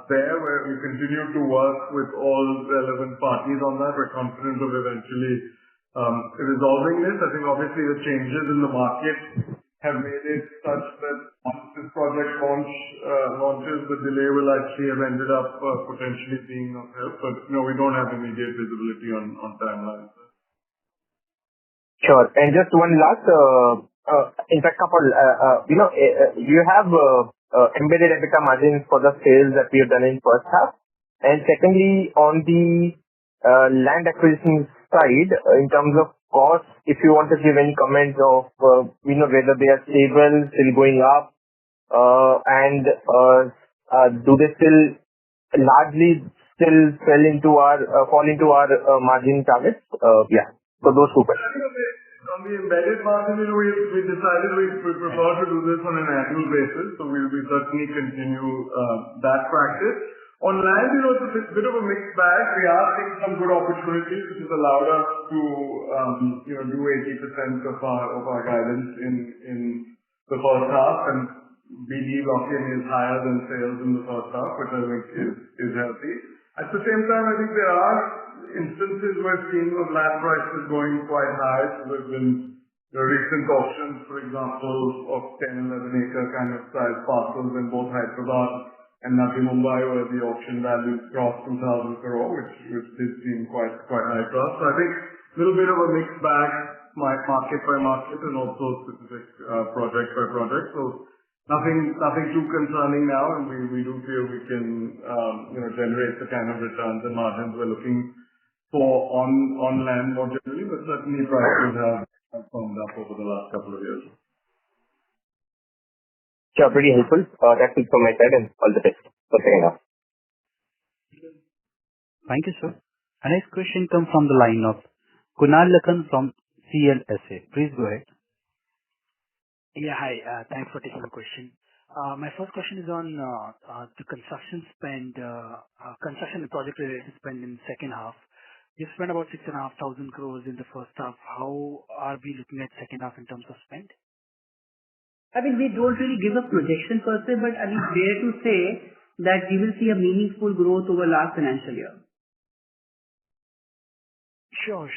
there, where we continue to work with all relevant parties on that. We're confident of eventually resolving this. I think obviously the changes in the market have made it such that once this project launches, the delay will actually have ended up potentially being of help. But we don't have immediate visibility on timelines. Sure. And just one last, in fact, couple, you have embedded EBITDA margins for the sales that we have done in first half. And secondly, on the land acquisition side, in terms of cost, if you want to give any comments of, whether they are stable, still going up, and do they still largely fall into our margin targets? So those 2 questions. On the embedded margin, we decided we prefer to do this on an annual basis, so we certainly continue that practice. On land, it's a bit of a mixed bag. We are seeing some good opportunities, which has allowed us to do 80% of our guidance in the first half, and BD lock-in is higher than sales in the first half, which I think is healthy. At the same time, I think there are instances where seeing of land prices going quite high. So there's been the recent auctions, for example, of 10, 11 acre kind of size parcels in both Hyderabad and Navi Mumbai, where the auction values crossed 2,000 crore, which did seem quite high for us. So I think a little bit of a mixed bag, market by market, and also specific project by project. So nothing too concerning now, and we do feel we can generate the kind of returns and margins we're looking for on land more generally, but certainly prices have firmed up over the last couple of years. Sure, pretty helpful. That's it from my side, and all the best. for second half. Thank you, sir. Our next question comes from the line of Kunal Lakhan from CLSA. Please go ahead. Yeah, hi. Thanks for taking the question. My first question is on the construction spend, construction and project-related spend in second half. You spent about 6,500 crores in the first half. How are we looking at second half in terms of spend? I mean, we don't really give a projection per se, but I mean, fair to say that we will see a meaningful growth over last financial year. Sure.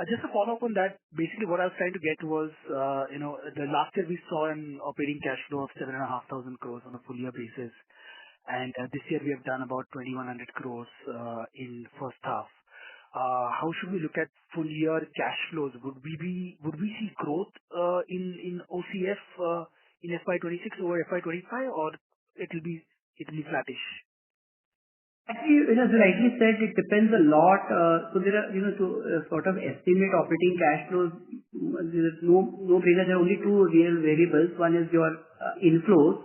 Just to follow up on that, basically what I was trying to get was, the last year we saw an operating cash flow of 7,500 crores on a full year basis. And this year we have done about 2,100 crores in first half. How should we look at full year cash flows? Would we see growth in OCF in FY26 over FY25, or it'll be flattish? Actually, as rightly said, it depends a lot. So there are, to sort of estimate operating cash flows, there is no brainer. There are only two real variables. One is your inflows,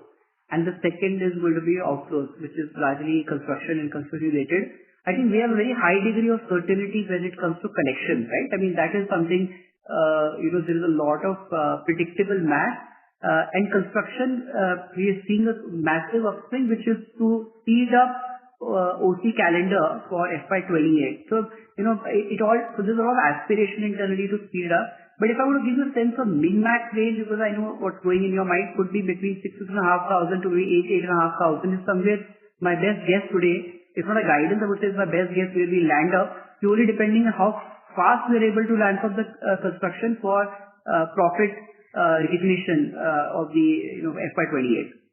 and the second is going to be outflows, which is largely construction and construction related. I think we have a very high degree of certainty when it comes to collections, right? I mean, that is something, there is a lot of predictable math. And construction, we are seeing a massive upswing, which is to speed up OC calendar for FY28. So, so there's a lot of aspiration internally to speed up. But if I were to give you a sense of min-max range, because I know what's going in your mind, could be between 6,500 to 8,500 is somewhere my best guess today. It's not a guidance, I would say it's my best guess where we land up, purely depending on how fast we're able to land up the construction for profit recognition of the FY28.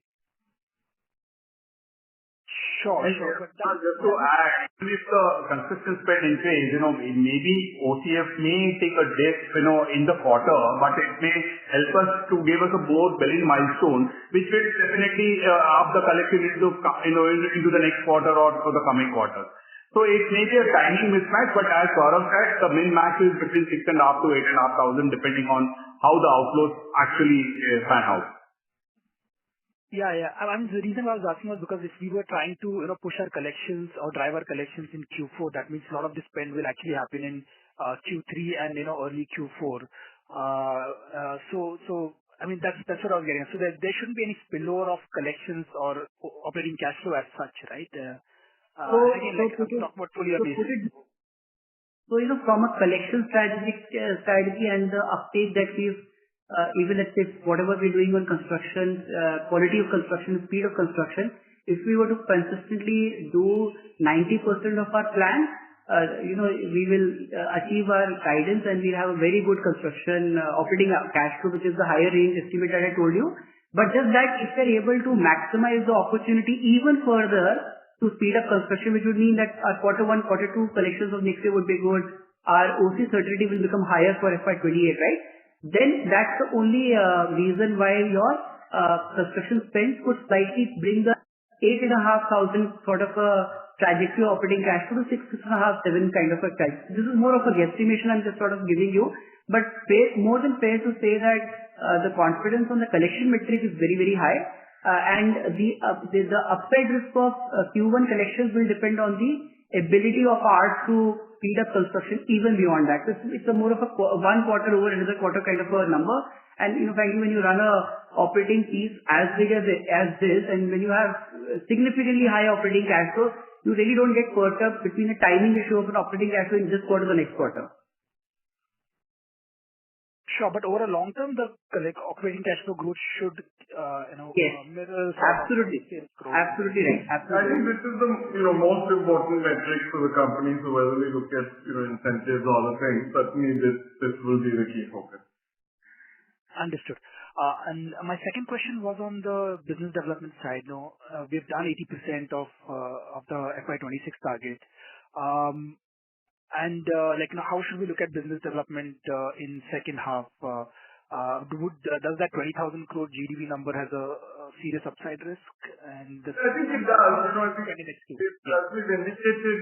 Sure. But just to add, if the construction spend increase, maybe OCF may take a dip, in the quarter, but it may help us to give us a more billing milestone, which will definitely up the collection into the next quarter or for the coming quarter. So it may be a timing mismatch, but as Gaurav said, the min-max is between 6,500 to 8,500, depending on how the outflows actually pan out. Yeah. I mean, the reason I was asking was because if we were trying to, push our collections or drive our collections in Q4, that means a lot of the spend will actually happen in Q3 and, early Q4. So I mean, that's what I was getting at. So there shouldn't be any spillover of collections or operating cash flow as such, right? Again, talk about full year basis. So, from a collection strategy and the uptake that we've even let's say whatever we're doing on construction, quality of construction, speed of construction, if we were to consistently do 90% of our plan, we will achieve our guidance and we'll have a very good construction operating cash flow, which is the higher range estimate that I told you. But just that if we're able to maximize the opportunity even further to speed up construction, which would mean that our quarter 1, quarter 2 collections of next year would be good, our OC certainty will become higher for FY28, right? Then that's the only reason why your construction spend could slightly bring the 8,500 sort of a trajectory operating cash flow to 6,500, 7 kind of a trajectory. This is more of a guesstimation I'm just sort of giving you, but more than fair to say that the confidence on the collection metric is very, very high, and the upside risk of Q1 collections will depend on the ability of ours to speed up construction even beyond that. So it's a more of a one quarter over another quarter kind of a number. And frankly, when you run a operating piece as big as this, and when you have significantly high operating cash flow, you really don't get perked up between the timing issue of an operating cash flow in this quarter or the next quarter. Sure, but over a long term, the operating cash flow growth should, yes, mirror absolutely, absolutely right. Absolutely. I think this is the most important metric for the company. So whether we look at incentives or other things, certainly this will be the key focus. Understood. And my second question was on the business development side. We've done 80% of the FY26 target. And how should we look at business development in second half? Does that 20,000 crore GDV number has a serious upside risk? And I think it does. I think as we've indicated,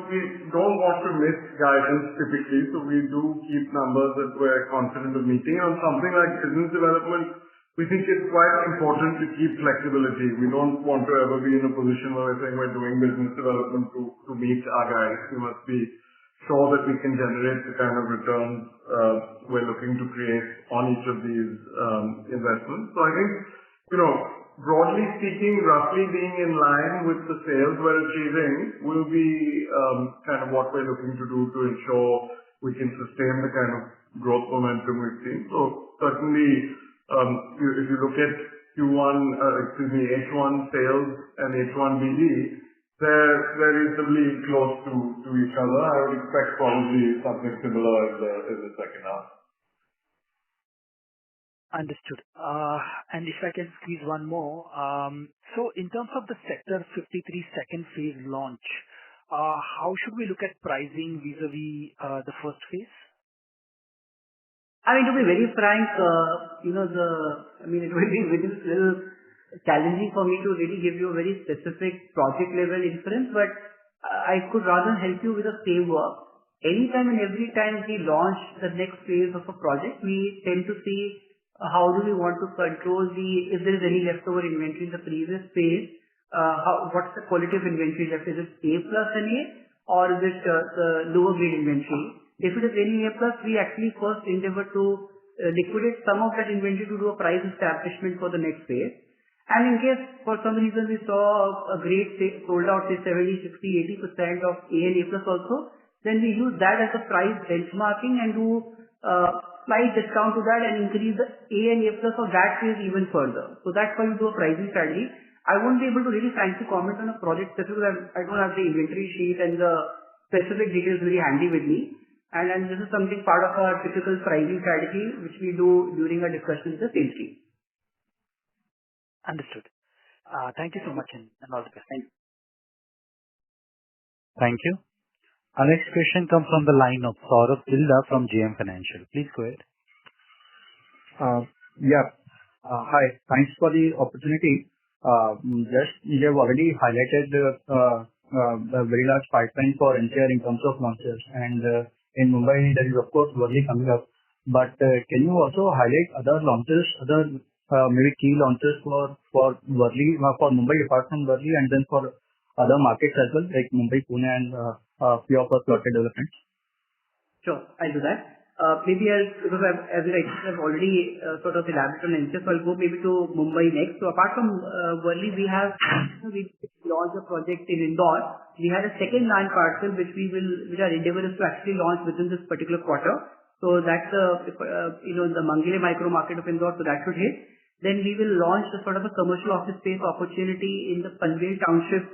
we don't want to miss guidance typically, so we do keep numbers that we're confident of meeting. On something like business development, we think it's quite important to keep flexibility. We don't want to ever be in a position where we're saying we're doing business development to meet our guides. We must be sure that we can generate the kind of returns we're looking to create on each of these investments. So I think, broadly speaking, roughly being in line with the sales we're achieving will be kind of what we're looking to do to ensure we can sustain the kind of growth momentum we've seen. So certainly, if you look at H1 sales and H1 BD, they're reasonably close to each other. I would expect probably something similar in the second half. Understood. And if I can squeeze one more. So in terms of the Sector 53 second phase launch, how should we look at pricing vis-a-vis the first phase? I mean, to be very frank, it will be little challenging for me to really give you a very specific project level inference, but I could rather help you with a framework. Anytime and every time we launch the next phase of a project, we tend to see how do we want to control if there is any leftover inventory in the previous phase, what's the quality of inventory left? Is it A plus and A, or is it the lower grade inventory? If it is any A plus, we actually first endeavor to liquidate some of that inventory to do a price establishment for the next phase. And in case for some reason we saw a great sold out, say 70, 60, 80% of A and A plus also, then we use that as a price benchmarking and do slight discount to that and increase the A and A plus of that phase even further. So that's how we do a pricing strategy. I won't be able to really frankly comment on a project specific because I don't have the inventory sheet and the specific details very handy with me. And this is something part of our typical pricing strategy which we do during our discussion with the sales team. Understood. Thank you so much and all the best. Thank you. Thank you. Our next question comes from the line of Saurabh Illa from JM Financial. Please go ahead. Hi. Thanks for the opportunity. You have already highlighted a very large pipeline for NCR in terms of launches, and in Mumbai there is of course Worli coming up. But can you also highlight other launches, maybe key launches for Worli, for Mumbai apart from Worli, and then for other markets as well, like Mumbai, Pune, and few of our plotted developments? Sure, I'll do that. Because I've already sort of elaborated on NCR, so I'll go maybe to Mumbai next. So apart from Worli, we launched a project in Indore. We had a second land parcel which our endeavor is to actually launch within this particular quarter. So that's the Mangale micro market of Indore, so that should hit. Then we will launch a sort of a commercial office space opportunity in the Panvel township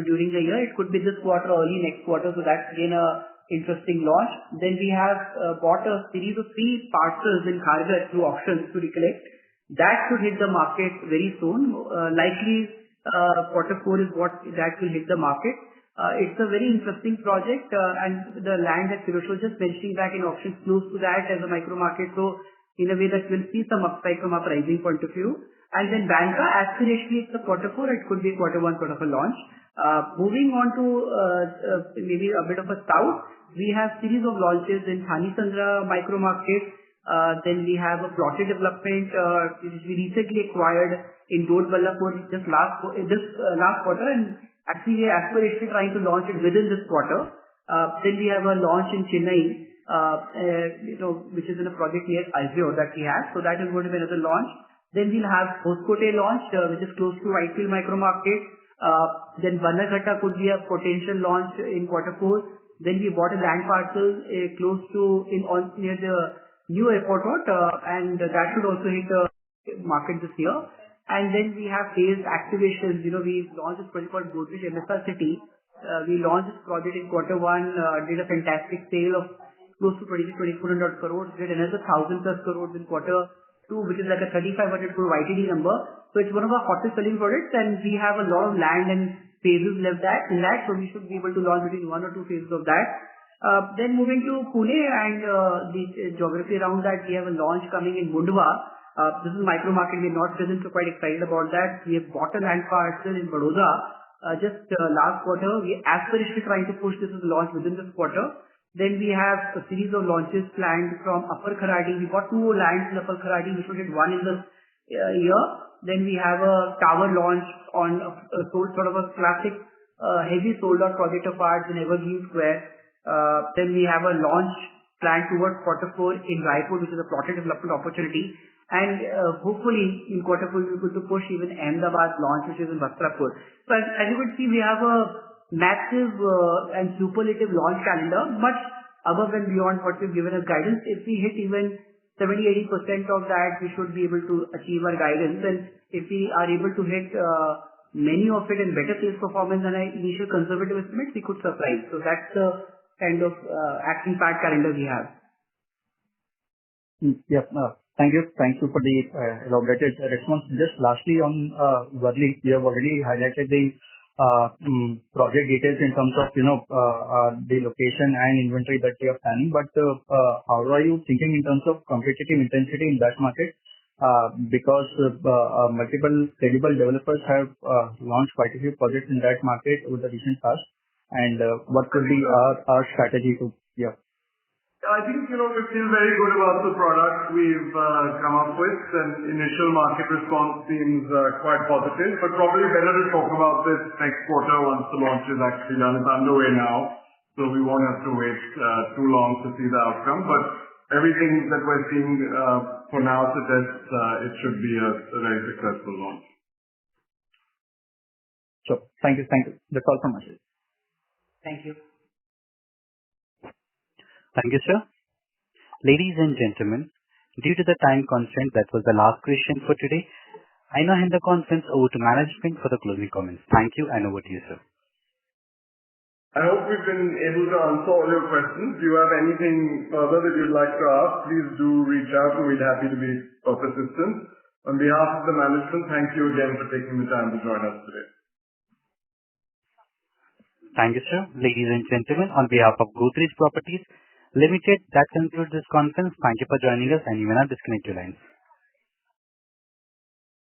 during the year. It could be this quarter or early next quarter, so that's again a interesting launch. Then we have bought a series of 3 parcels in Kharghar through auctions to recollect. That should hit the market very soon. Likely quarter 4 is what that will hit the market. It's a very interesting project and the land that Firoz was just mentioning back in auctions close to that as a micro market. So in a way that we'll see some upside from our pricing point of view. And then Banka, aspirationally it's a quarter 4, it could be quarter 1 sort of a launch. Moving on to maybe a bit of a south, we have series of launches in Thani Sandra micro market. Then we have a plotted development which we recently acquired in Dod Ballapur just last quarter, and actually we are aspirationally trying to launch it within this quarter. Then we have a launch in Chennai, which is in a project near Alveo that we have. So that is going to be another launch. Then we'll have Hoskote launch, which is close to Whitefield micro market. Then Bannerghatta could be a potential launch in quarter 4. Then we bought a land parcel close to near the new airport road, and that should also hit the market this year. And then we have phased activations. We launched this project called Godrej MSR City. We launched this project in quarter 1, did a fantastic sale of close to 2,400 crores, did another 1,000 plus crores in quarter 2, which is like a 3,500 crore YTD number. So it's one of our hottest selling projects, and we have a lot of land and phases left in that, so we should be able to launch between 1 or 2 phases of that. Then moving to Pune and the geography around that, we have a launch coming in Mundwa. This is micro market, we're not present, so quite excited about that. We have bought a land parcel in Baroda just last quarter. We are aspirationally trying to push this as a launch within this quarter. Then we have a series of launches planned from Upper Kharadi. We got 2 lands in Upper Kharadi, which will get 1 in this year. Then we have a tower launch on a sort of a classic heavy sold out project of ours in Evergreen Square. Then we have a launch planned towards Q4 in Raipur, which is a plotted development opportunity. And hopefully in Q4 we're going to push even Ahmedabad launch, which is in Vastrapur. So as you can see, we have a massive and superlative launch calendar, much above and beyond what we've given as guidance. If we hit even 70-80% of that, we should be able to achieve our guidance. And if we are able to hit many of it and better sales performance than our initial conservative estimates, we could surprise. So that's the kind of action-packed calendar we have. Yes. Thank you. Thank you for the elaborated response. Just lastly on Godrej, you have already highlighted the project details in terms of, the location and inventory that you are planning. But how are you thinking in terms of competitive intensity in that market? Because multiple credible developers have launched quite a few projects in that market over the recent past. And what could be our strategy to, I think, we feel very good about the product we've come up with, and initial market response seems quite positive, but probably better to talk about this next quarter once the launch is actually done. It's underway now, so we won't have to wait too long to see the outcome. But everything that we're seeing for now suggests it should be a very successful launch. Sure. Thank you. That's all from us. Thank you. Thank you, sir. Ladies and gentlemen, due to the time constraint, that was the last question for today. I now hand the conference over to management for the closing comments. Thank you, and over to you, sir. I hope we've been able to answer all your questions. If you have anything further that you'd like to ask, please do reach out, and we'd be happy to be of assistance. On behalf of the management, thank you again for taking the time to join us today. Thank you, sir. Ladies and gentlemen, on behalf of Godrej Properties Limited, that concludes this conference. Thank you for joining us, and you may now disconnect your lines.